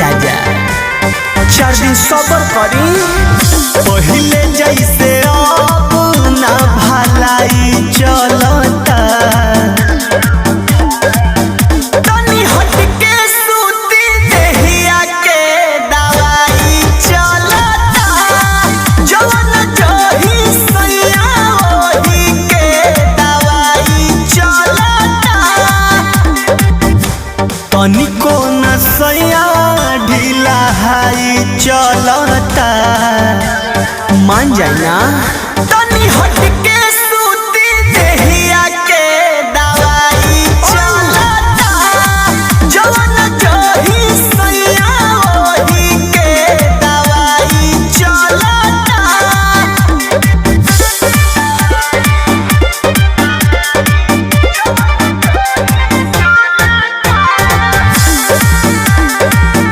राजा 4 दिन सबर करी पहले जैसे अब ना भलाई चलता तनी हट के सूती देहिया के दवाई चलता जवन जही सैया ओही के दवाई चलता तनिको न सैया ढीला हाई चलता मान जाए ना तनी हट के